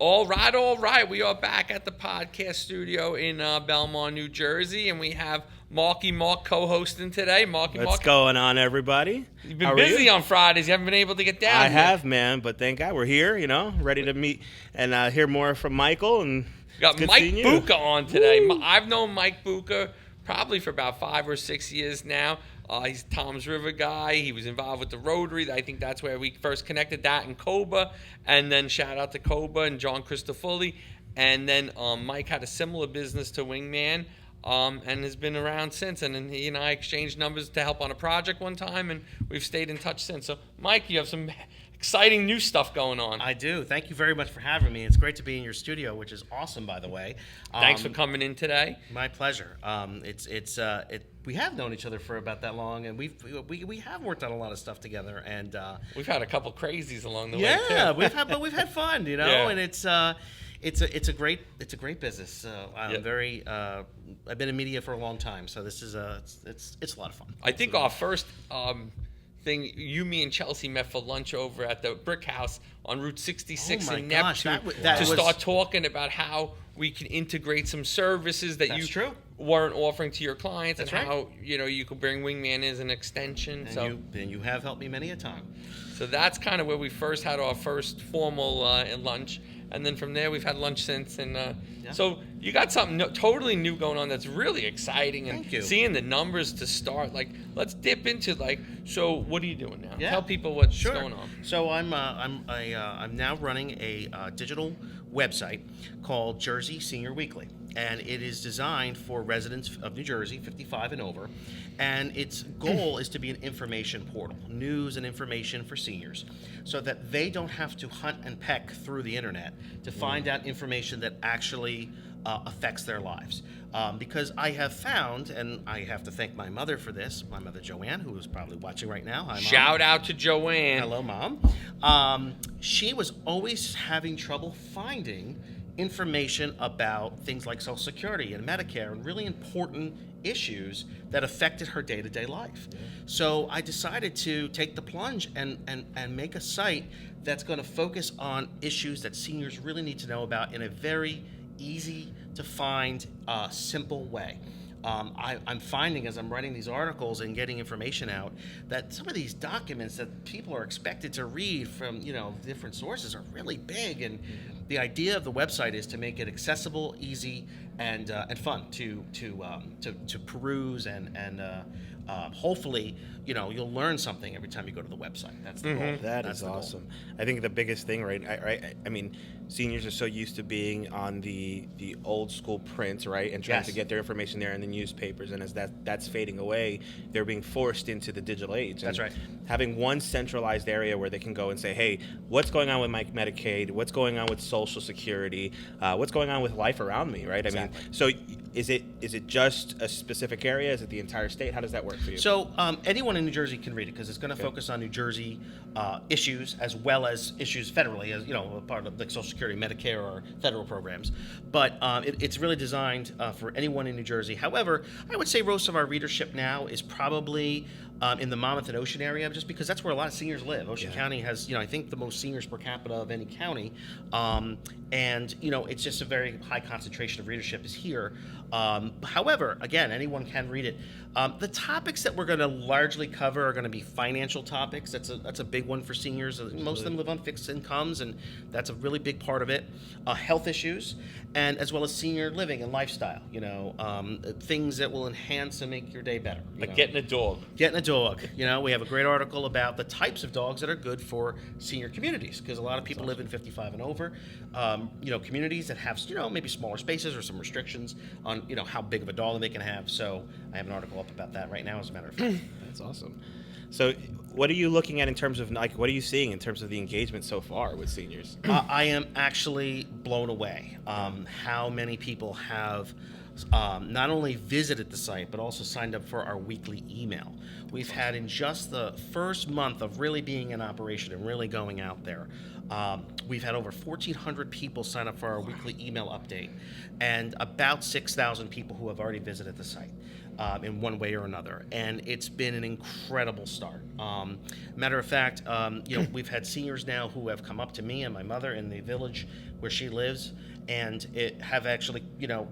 All right, all right. We are back at the podcast studio in Belmont, New Jersey, and we have Marky Mark co-hosting today. Marky What's Mark, going on, everybody? you've been busy on Fridays. You haven't been able to get down I here. have, man, but thank God we're here, ready to meet and hear more from Michael. And We got it's good Mike seeing you. Bucca on today. Woo. I've known Mike Bucca probably for about 5 or 6 years now. He's a Tom's River guy. He was involved with the Rotary. I think that's where we first connected, that and Coba. And then shout out to Coba and John Christofoli. And then Mike had a similar business to Wingman and has been around since. And then he and I exchanged numbers to help on a project one time, and we've stayed in touch since. So, Mike, you have some exciting new stuff going on. I do. Thank you very much for having me. It's great to be in your studio, which is awesome, by the way. Thanks for coming in today. My pleasure. We have known each other for about that long, and we have worked on a lot of stuff together. And we've had a couple crazies along the way too. Yeah, we've had fun, Yeah. And it's a great business. I've been in media for a long time, so this is it's a lot of fun. I think our first thing, me and Chelsea met for lunch over at the Brick House on Route 66 Oh my in gosh, Neptune that was- start talking about how we can integrate some services that That's you true. weren't offering to your clients, That's and right. how you could bring Wingman as an extension. And you have helped me many a time. So that's kind of where we first had our first formal lunch. And then from there, we've had lunch since. And so you got something totally new going on that's really exciting. And Thank you. seeing the numbers to start, let's dip into so what are you doing now? Yeah. Tell people what's Sure. going on. So I'm now running a digital website called Jersey Senior Weekly, and it is designed for residents of New Jersey, 55 and over, and its goal is to be an information portal, news and information for seniors, so that they don't have to hunt and peck through the internet to find out information that actually affects their lives. Because I have found, and I have to thank my mother for this, my mother Joanne, who is probably watching right now. Hi, Mom. Shout out to Joanne. Hello, Mom. She was always having trouble finding information about things like Social Security and Medicare and really important issues that affected her day-to-day life. Yeah. So I decided to take the plunge and make a site that's going to focus on issues that seniors really need to know about in a very easy to find, simple way. I'm finding as I'm writing these articles and getting information out that some of these documents that people are expected to read from different sources are really big, and the idea of the website is to make it accessible, easy, and fun to peruse, and hopefully you'll learn something every time you go to the website. That's the goal. That's awesome. I think the biggest thing, right? I mean, seniors are so used to being on the old school print, right, and trying Yes. to get their information there in the newspapers. And as that's fading away, they're being forced into the digital age. That's And right. Having one centralized area where they can go and say, hey, what's going on with my Medicaid? What's going on with Social Security? What's going on with life around me, right? Exactly. I mean, so is it just a specific area? Is it the entire state? How does that work for you? So anyone in New Jersey can read it because it's going to focus on New Jersey issues as well as issues federally, as a part of like Social Security, Medicare, or federal programs. But it's really designed for anyone in New Jersey. However, I would say most of our readership now is probably in the Monmouth and Ocean area, just because that's where a lot of seniors live. Ocean County has, I think, the most seniors per capita of any county, and it's just a very high concentration of readership is here. However, again, anyone can read it. The topics that we're going to largely cover are going to be financial topics. That's a big one for seniors. Most of them live on fixed incomes, and that's a really big part of it. Health issues, and as well as senior living and lifestyle. Things that will enhance and make your day better. Like getting a dog. Getting a dog. We have a great article about the types of dogs that are good for senior communities, because a lot of people live in 55 and over. Communities that have maybe smaller spaces or some restrictions on how big of a dog they can have. So I have an article up about that right now, as a matter of fact. That's awesome. So what are you looking at in terms of, what are you seeing in terms of the engagement so far with seniors? I am actually blown away how many people have not only visited the site, but also signed up for our weekly email. We've had, in just the first month of really being in operation and really going out there, We've had over 1,400 people sign up for our weekly email update, and about 6,000 people who have already visited the site in one way or another. And it's been an incredible start. Matter of fact, we've had seniors now who have come up to me and my mother in the village where she lives, and it have actually,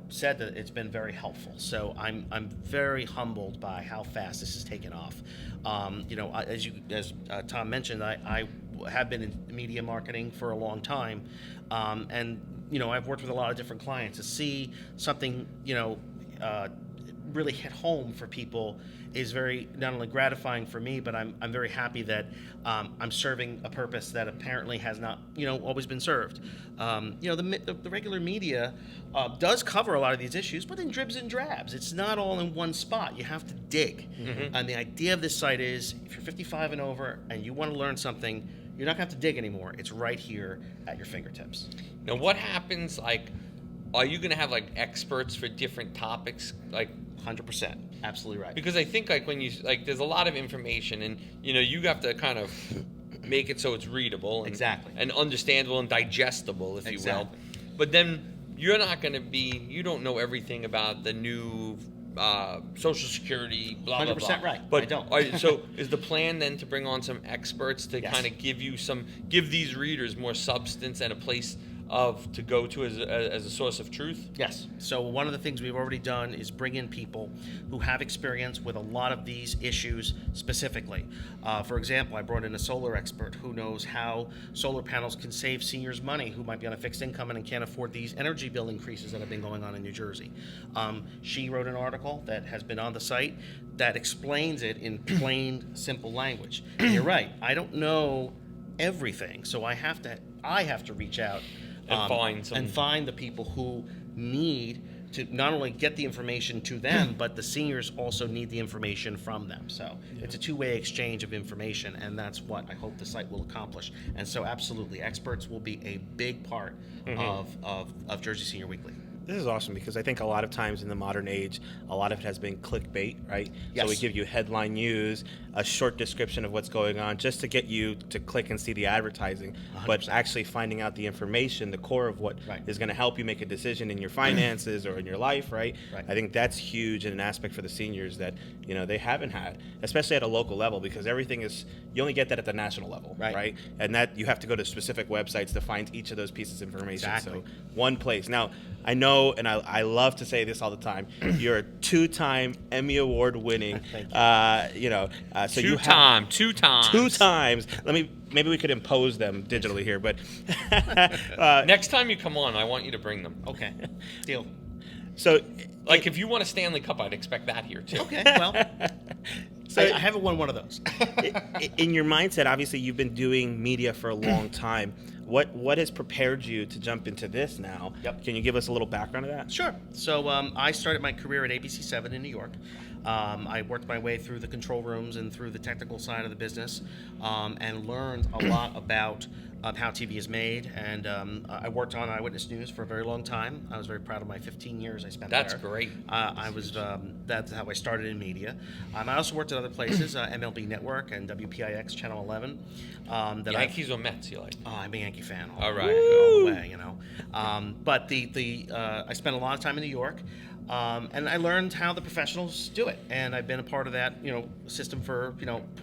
said that it's been very helpful. So I'm very humbled by how fast this has taken off. As Tom mentioned, I have been in media marketing for a long time, and I've worked with a lot of different clients. To see something really hit home for people is very not only gratifying for me, but I'm very happy that I'm serving a purpose that apparently has not always been served. The regular media does cover a lot of these issues, but in dribs and drabs. It's not all in one spot. You have to dig. Mm-hmm. And the idea of this site is, if you're 55 and over and you want to learn something, you're not going to have to dig anymore. It's right here at your fingertips. Now, what happens, are you going to have, experts for different topics? 100%. Absolutely right. Because I think, when you, there's a lot of information, and, you have to kind of make it so it's readable. And, Exactly. And understandable and digestible, if Exactly. you will. But then you're not going to you don't know everything about the new Social Security, blah, blah, blah. 100% right. But I don't. So is the plan then to bring on some experts to Yes. kind of give these readers more substance and a place to go to as a source of truth? Yes. So one of the things we've already done is bring in people who have experience with a lot of these issues specifically. For example, I brought in a solar expert who knows how solar panels can save seniors money who might be on a fixed income and can't afford these energy bill increases that have been going on in New Jersey. She wrote an article that has been on the site that explains it in plain, simple language. And you're right. I don't know everything, so I have to reach out And find the people who need to not only get the information to them, but the seniors also need the information from them. So it's a two-way exchange of information, and that's what I hope the site will accomplish. And so absolutely, experts will be a big part of Jersey Senior Weekly. This is awesome because I think a lot of times in the modern age, a lot of it has been clickbait, right? Yes. So we give you headline news, a short description of what's going on, just to get you to click and see the advertising. 100%. But actually finding out the information, the core of what Right. is going to help you make a decision in your finances or in your life, right? Right. I think that's huge and an aspect for the seniors that they haven't had, especially at a local level, because everything is, you only get that at the national level, Right. And that you have to go to specific websites to find each of those pieces of information. Exactly. So one place. Now, I know, and I love to say this all the time, you're a two-time Emmy Award winning, Thank you. so two times. two times. Maybe we could impose them digitally here, but Next time you come on, I want you to bring them. Okay, deal. so If you want a Stanley Cup, I'd expect that here too. Okay, well, So I haven't won one of those. in your mindset, obviously you've been doing media for a long time. What has prepared you to jump into this now? Yep. Can you give us a little background of that? Sure. So I started my career at ABC 7 in New York. I worked my way through the control rooms and through the technical side of the business, and learned a lot about how TV is made. And I worked on Eyewitness News for a very long time. I was very proud of my 15 years I spent That's there. great. That's how I started in media. I also worked at other places, MLB Network and WPIX Channel 11. Yankees or Mets, you like? I'm a Yankee fan. All right. All the way, But I spent a lot of time in New York, and I learned how the professionals do it, and I've been a part of that, system for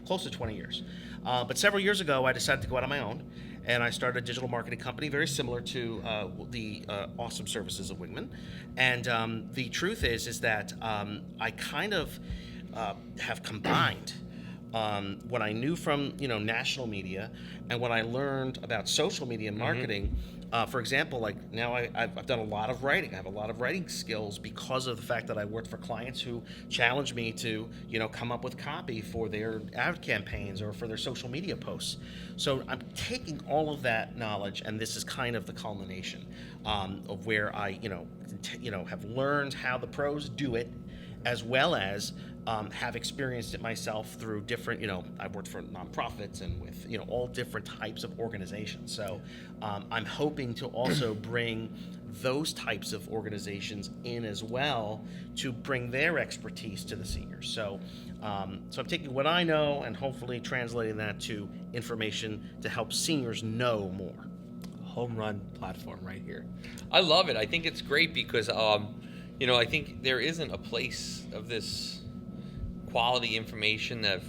close to 20 years. But several years ago, I decided to go out on my own, and I started a digital marketing company very similar to the awesome services of Wingman. And the truth is that I kind of have combined what I knew from national media and what I learned about social media marketing. For example, now I've done a lot of writing. I have a lot of writing skills because of the fact that I worked for clients who challenged me to come up with copy for their ad campaigns or for their social media posts. So I'm taking all of that knowledge, and this is kind of the culmination of where I have learned how the pros do it, as well as have experienced it myself through different, I've worked for nonprofits and with, all different types of organizations. So I'm hoping to also bring those types of organizations in as well to bring their expertise to the seniors. So I'm taking what I know and hopefully translating that to information to help seniors know more. Home run platform right here. I love it. I think it's great because, I think there isn't a place of this quality information and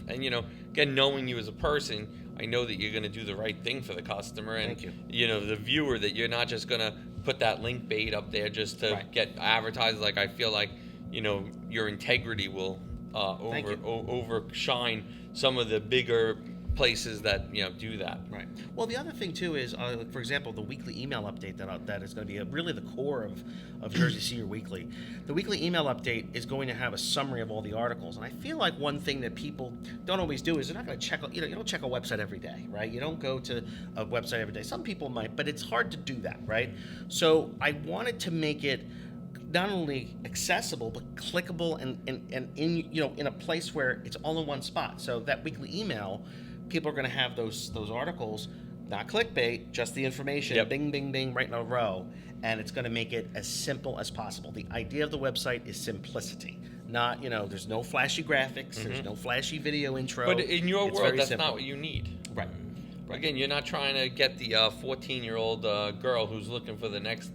again, knowing you as a person, I know that you're going to do the right thing for the customer and, Thank you. The viewer, that you're not just going to put that link bait up there just to get advertised. Like, I feel like, your integrity will overshine some of the bigger places that do that. Right. Well, the other thing too is, for example, the weekly email update that is going to be really the core of Jersey Senior Weekly. The weekly email update is going to have a summary of all the articles, and I feel like one thing that people don't always do is they're not going to check. You don't check a website every day, right? You don't go to a website every day. Some people might, but it's hard to do that, right? So I wanted to make it not only accessible but clickable and in a place where it's all in one spot. So that weekly email, people are going to have those articles, not clickbait, just the information, bing, bing, bing, right in a row, and it's going to make it as simple as possible. The idea of the website is simplicity. Not, there's no flashy graphics, there's no flashy video intro. But in your world, that's simple. not what you need. Right. Again, you're not trying to get the 14-year-old girl who's looking for the next,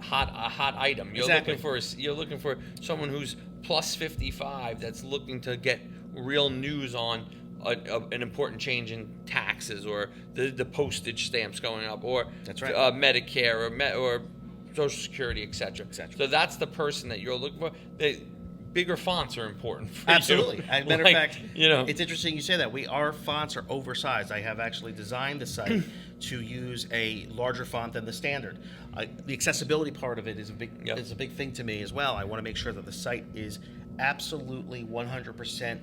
hot item. You're looking for someone who's plus 55 that's looking to get real news on an important change in taxes or the postage stamps going up or Medicare or Social Security, etc. So that's the person that you're looking for. Bigger fonts are important for Absolutely. you. As a matter of fact, it's interesting you say that. Our fonts are oversized. I have actually designed the site to use a larger font than the standard. The accessibility part of it is a big thing to me as well. I want to make sure that the site is absolutely 100%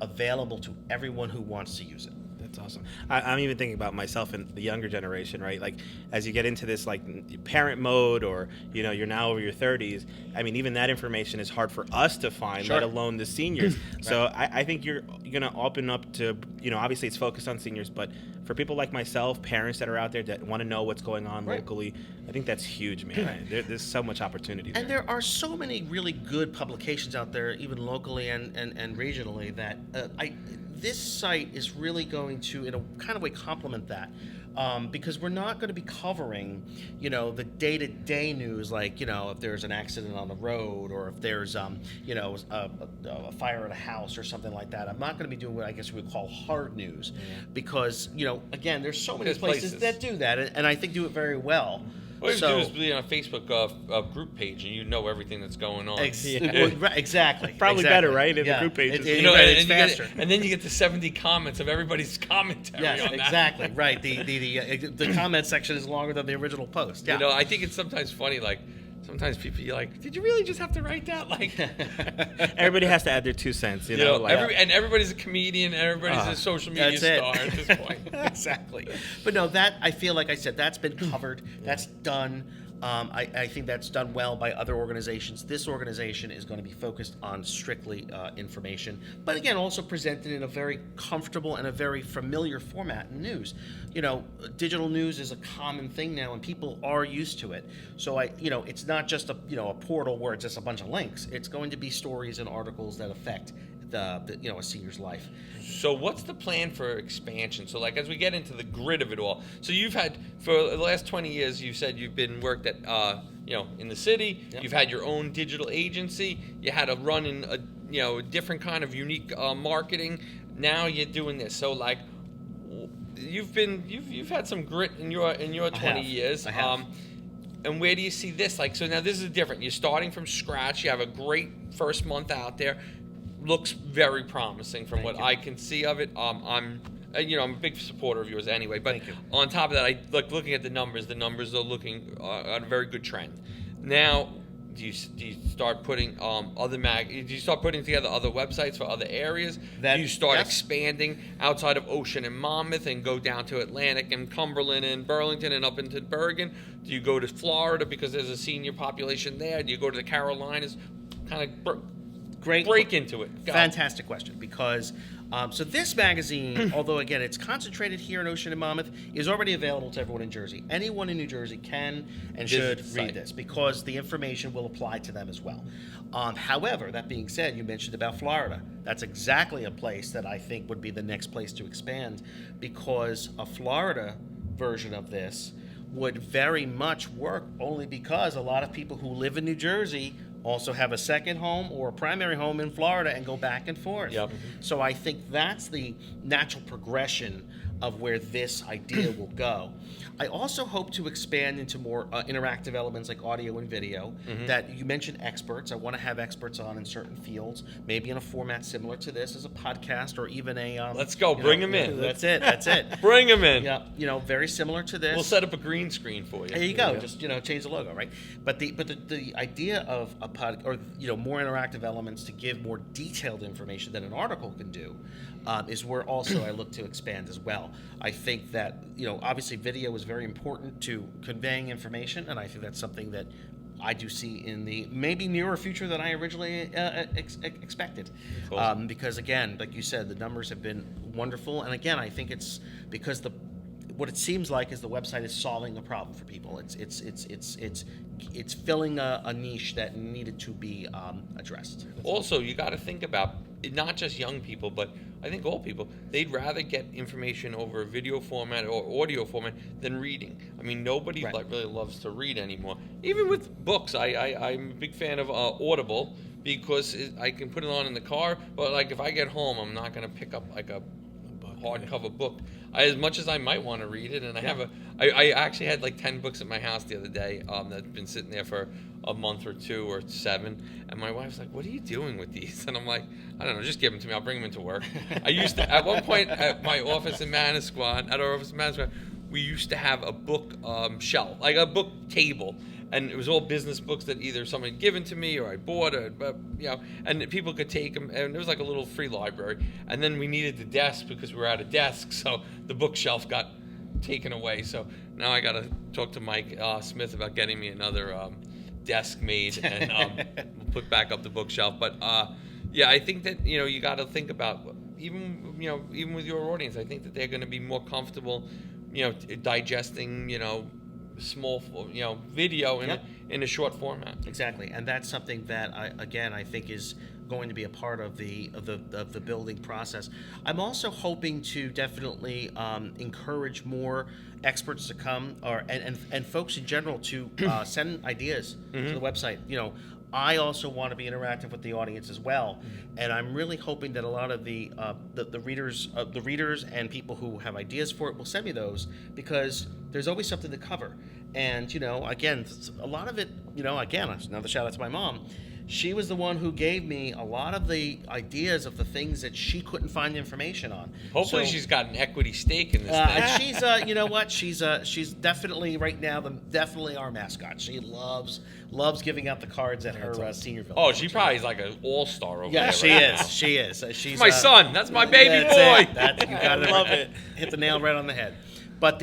available to everyone who wants to use it. That's awesome. I'm even thinking about myself and the younger generation, right? Like, as you get into this, like, parent mode or, you're now over your 30s, I mean, even that information is hard for us to find, let alone the seniors. So I think you're going to open up to, obviously it's focused on seniors, but for people like myself, parents that are out there that want to know what's going on locally, I think that's huge, man. There's so much opportunity there. And there are so many really good publications out there, even locally and regionally, that this site is really going to, in a kind of way, complement that. Because we're not going to be covering, the day-to-day news, like, if there's an accident on the road or if there's, a fire at a house or something like that. I'm not going to be doing what I guess we would call hard news because, again, there's so many places that do that and I think do it very well. All you do is be on a Facebook group page, and you know everything that's going on. Exactly. Probably better, right? In the group pages. It's faster. And then you get the 70 comments of everybody's commentary on that. Exactly. Right. The comment section is longer than the original post. Yeah. I think it's sometimes funny, like, sometimes people are like, did you really just have to write that? Like, everybody has to add their 2 cents, and everybody's a comedian, and everybody's a social media star at this point. Exactly. But no, that, I feel like I said, that's been covered. That's done. I think that's done well by other organizations. This organization is going to be focused on strictly information, but again, also presented in a very comfortable and a very familiar format in news. Digital news is a common thing now, and people are used to it. So it's not just a portal where it's just a bunch of links. It's going to be stories and articles that affect a senior's life. So what's the plan for expansion? So, like, as we get into the grid of it all, so you've had, for the last 20 years, you said you've been worked at, in the city. Yep. You've had your own digital agency. You had a run in a different kind of unique marketing. Now you're doing this. So, like, you've had some grit in your 20 years. I have. And where do you see this? Like, so now this is different. You're starting from scratch. You have a great first month out there. Looks very promising from what I can see of it. I'm a big supporter of yours anyway. But on top of that, I like looking at the numbers. The numbers are looking on a very good trend. Now, do you start putting do you start putting together other websites for other areas? Do you start expanding outside of Ocean and Monmouth and go down to Atlantic and Cumberland and Burlington and up into Bergen? Do you go to Florida because there's a senior population there? Do you go to the Carolinas? Kind of break into it. Fantastic question, because So this magazine, although again it's concentrated here in Ocean and Monmouth, is already available to everyone in Jersey. Anyone in New Jersey can and should read this because the information will apply to them as well. However, that being said, you mentioned about Florida. That's exactly a place that I think would be the next place to expand, because a Florida version of this would very much work only because a lot of people who live in New Jersey also have a second home or a primary home in Florida and go back and forth. Yep. So I think that's the natural progression of where this idea will go. I also hope to expand into more interactive elements like audio and video. That you mentioned experts. I want to have experts on in certain fields, maybe in a format similar to this as a podcast or even a. Let's go, bring them in. That's it. That's it. Bring them in. Yeah, very similar to this. We'll set up a green screen for you. There you go. Yeah. Just change the logo, right? But the idea of a pod or more interactive elements to give more detailed information than an article can do is where also I look to expand as well. I think that obviously video is very important to conveying information, and I think that's something that I do see in the maybe nearer future than I originally expected. Cool. Because again, like you said, the numbers have been wonderful, and again, I think it's because what it seems like is the website is solving a problem for people. It's filling a niche that needed to be addressed. Also, you got to think about not just young people, but I think all people. They'd rather get information over a video format or audio format than reading. I mean, nobody really loves to read anymore. Even with books, I'm a big fan of Audible because I can put it on in the car. But like if I get home, I'm not going to pick up like a hardcover book. As much as I might want to read it, and I actually had like 10 books at my house the other day that's been sitting there for a month or 2 or 7, and my wife's like, "What are you doing with these?" And I'm like, "I don't know, just give them to me. I'll bring them into work." I used to at one point at my office in Manasquan, we used to have a book shelf, like a book table. And it was all business books that either someone had given to me or I bought, and people could take them. And it was like a little free library. And then we needed the desk because we were out of desks, so the bookshelf got taken away. So now I got to talk to Mike Smith about getting me another desk made, and we'll put back up the bookshelf. But I think that you got to think about even with your audience. I think that they're going to be more comfortable, digesting small video in a short format. Exactly, and that's something that I think is going to be a part of the building process. I'm also hoping to definitely encourage more experts to come and folks in general to send ideas to the website. I also want to be interactive with the audience as well, and I'm really hoping that a lot of the readers and people who have ideas for it will send me those, because there's always something to cover. And again, a lot of it, again, another shout out to my mom. She was the one who gave me a lot of the ideas of the things that she couldn't find information on. Hopefully, she's got an equity stake in this thing. She's she's definitely right now definitely our mascot. She loves giving out the cards at her senior village. Oh, she probably is like an all-star over there. Yeah, she is. She's my son. That's my baby boy. You gotta love it. Hit the nail right on the head. But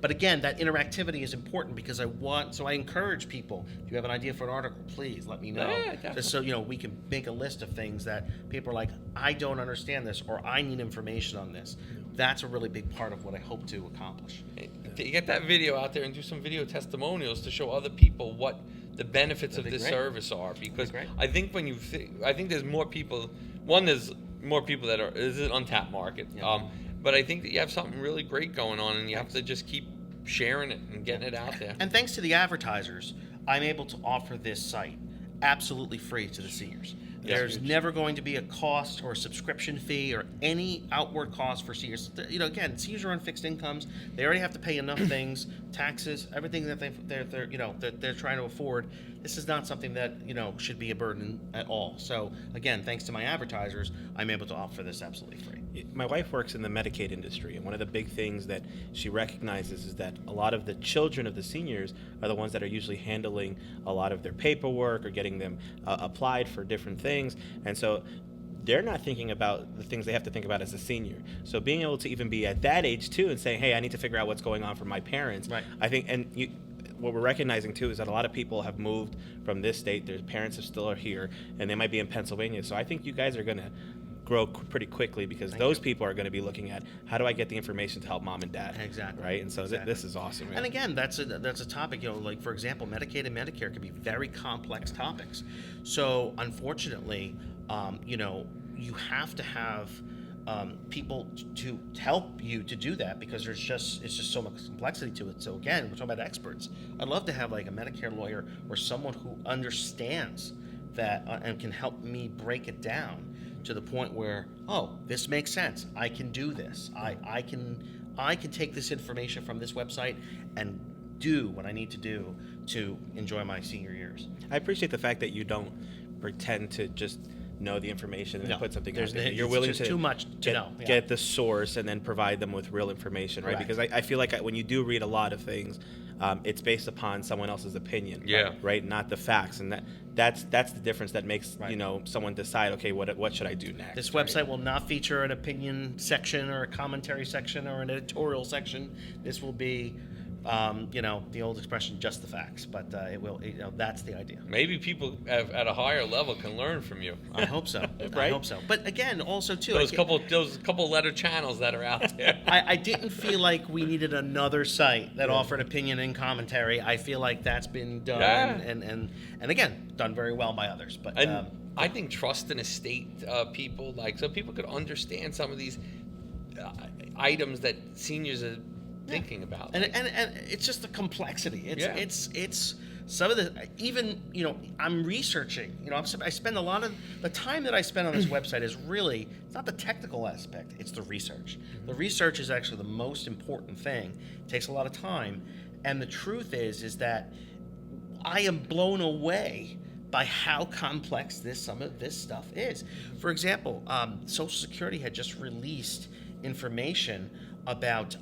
but again, that interactivity is important because I encourage people. If you have an idea for an article, please let me know. Yeah, just so we can make a list of things that people are like, I don't understand this, or I need information on this. That's a really big part of what I hope to accomplish. Get that video out there and do some video testimonials to show other people what the benefits of this service are. Because I think I think there's more people. There's more people that is an untapped market. Yeah. But I think that you have something really great going on, and you have to just keep sharing it and getting it out there. And thanks to the advertisers, I'm able to offer this site absolutely free to the seniors. There's never going to be a cost or a subscription fee or any outward cost for seniors. Again, seniors are on fixed incomes. They already have to pay enough things, taxes, everything that they're trying to afford. This is not something that should be a burden at all. So again, thanks to my advertisers, I'm able to offer this absolutely free. My wife works in the Medicaid industry, and one of the big things that she recognizes is that a lot of the children of the seniors are the ones that are usually handling a lot of their paperwork or getting them applied for different things. And so they're not thinking about the things they have to think about as a senior. So being able to even be at that age too and saying, hey, I need to figure out what's going on for my parents. Right. I think, what we're recognizing too is that a lot of people have moved from this state. Their parents still are here, and they might be in Pennsylvania. So I think you guys are going to grow pretty quickly, because those people are going to be looking at, how do I get the information to help mom and dad? Exactly. Right. And so this is awesome. Man. And again, that's a topic, like, for example, Medicaid and Medicare can be very complex topics. So unfortunately, you have to have people to help you to do that, because it's just so much complexity to it. So again, we're talking about experts. I'd love to have like a Medicare lawyer or someone who understands that and can help me break it down to the point where, oh, this makes sense. I can do this. I can take this information from this website and do what I need to do to enjoy my senior years. I appreciate the fact that you don't pretend to just know the information and put something out there. You're willing to too much to know. Get the source and then provide them with real information, right? Because I feel like when you do read a lot of things, it's based upon someone else's opinion, right? Not the facts, and that's the difference that makes someone decide, okay, what should I do next? This website will not feature an opinion section or a commentary section or an editorial section. This will be the old expression, just the facts, but it will. That's the idea. Maybe people at a higher level can learn from you. I hope so. Right? I hope so. But again, also too, those couple letter channels that are out there. I didn't feel like we needed another site that offered opinion and commentary. I feel like that's been done, and again, done very well by others. But I think trust and estate people, so people could understand some of these items that seniors are thinking about, and it's just the complexity. It's some of the, even I'm researching. I spend a lot of the time that I spend on this website is really, it's not the technical aspect, it's the research. The research is actually the most important thing. It takes a lot of time, and the truth is that I am blown away by how complex some of this stuff is. For example, Social Security had just released information about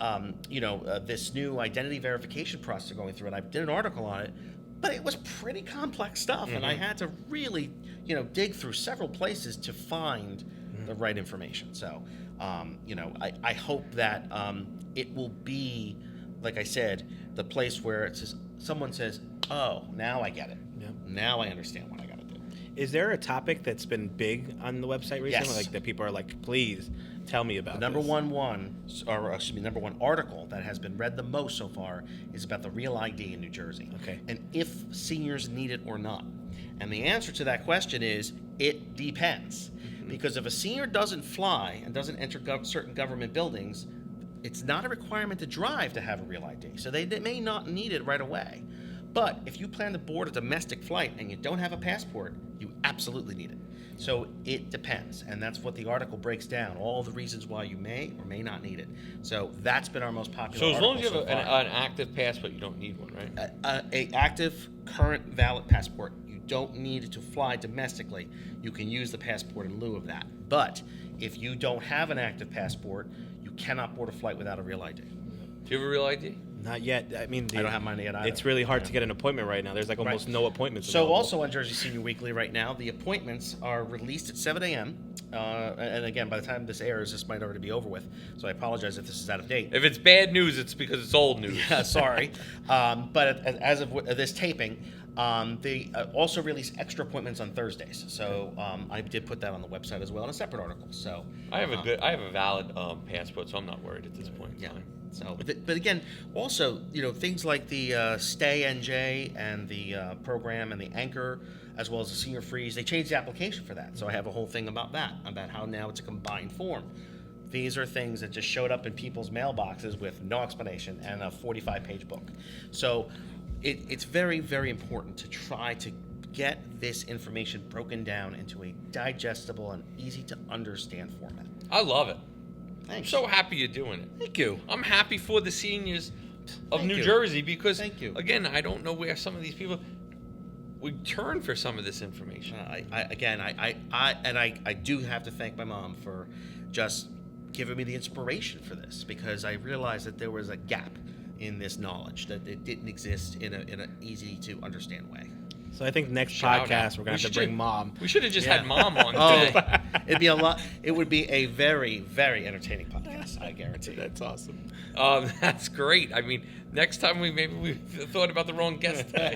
this new identity verification process they're going through, and I did an article on it, but it was pretty complex stuff, and I had to really dig through several places to find the right information. So I hope that it will be, like I said, the place where someone says, oh, now I get it. Now I understand what I got to do. Is there a topic that's been big on the website recently? Yes. Like that people are like, please tell me about number this. number one article that has been read the most so far is about the Real ID in New Jersey. Okay. And if seniors need it or not. And the answer to that question is, it depends. Because if a senior doesn't fly and doesn't enter certain government buildings, it's not a requirement to drive to have a Real ID. So they may not need it right away. But if you plan to board a domestic flight and you don't have a passport, you absolutely need it. So it depends, and that's what the article breaks down, all the reasons why you may or may not need it. So that's been our most popular So as long article as you have an active passport, you don't need one, right? A active, current, valid passport, you don't need to fly domestically. You can use the passport in lieu of that. But if you don't have an active passport, you cannot board a flight without a Real ID. Do you have a Real ID? Not yet. I mean, I don't have mine yet either. It's really hard to get an appointment right now. There's like almost no appointments So available. also on Jersey Senior Weekly right now, the appointments are released at 7 a.m. And again, by the time this airs, this might already be over with. So I apologize if this is out of date. If it's bad news, it's because it's old news. Yeah, sorry. But as of this taping, they also release extra appointments on Thursdays. So I did put that on the website as well in a separate article. So I have a valid passport, so I'm not worried at this point. Yeah. So, but again, also, things like the Stay NJ and the program and the Anchor, as well as the Senior Freeze, they changed the application for that. So I have a whole thing about that, about how now it's a combined form. These are things that just showed up in people's mailboxes with no explanation and a 45-page book. So it's very, very important to try to get this information broken down into a digestible and easy to understand format. I love it. Thanks. I'm so happy you're doing it. Thank you. I'm happy for the seniors of Thank New you. Jersey because, Thank you. again, I don't know where some of these people would turn for some of this information. I do have to thank my mom for just giving me the inspiration for this, because I realized that there was a gap in this knowledge, that it didn't exist in an easy to understand way. So I think next Shout podcast out. we're gonna have to bring Mom. We should have just had Mom on today. It'd be a lot. It would be a very, very entertaining podcast. I guarantee. That's awesome. That's great. I mean, next time we thought about the wrong guest today.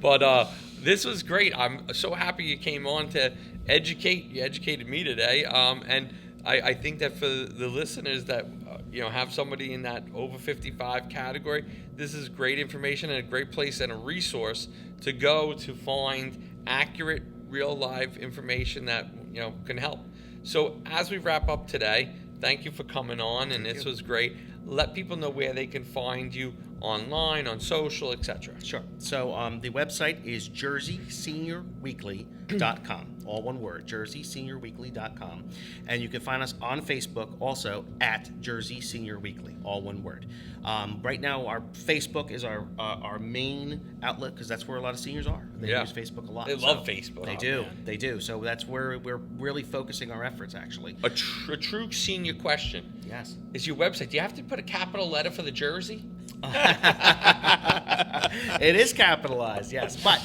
But this was great. I'm so happy you came on to educate. You educated me today. And I think that for the listeners that have somebody in that over 55 category, this is great information and a great place and a resource to go to find accurate, real live information that can help. So as we wrap up today, thank you for coming on, and this was great. Let people know where they can find you online, on social, etc. Sure. So the website is jerseyseniorweekly.com. All one word, jerseyseniorweekly.com. And you can find us on Facebook also at Jersey Senior Weekly, all one word. Right now, our Facebook is our main outlet because that's where a lot of seniors are. They use Facebook a lot. They love Facebook. They do. They do. So that's where we're really focusing our efforts, actually. A true senior question. Yes. Is your website, do you have to put a capital letter for the jersey? It is capitalized, yes. But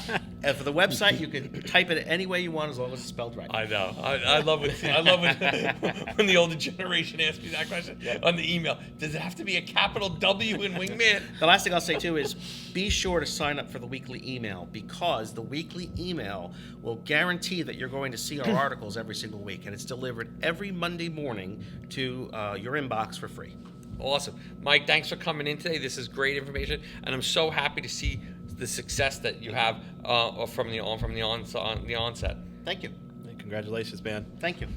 for the website, you can type it any way you want as long as it's spelled right. I know. I love it. I love it when the older generation asks me that question on the email. Does it have to be a capital W in Wingman? The last thing I'll say, too, is be sure to sign up for the weekly email because the weekly email will guarantee that you're going to see our articles every single week. And it's delivered every Monday morning to your inbox for free. Awesome. Mike, thanks for coming in today. This is great information, and I'm so happy to see the success that you have from the onset. Thank you. Congratulations, man. Thank you.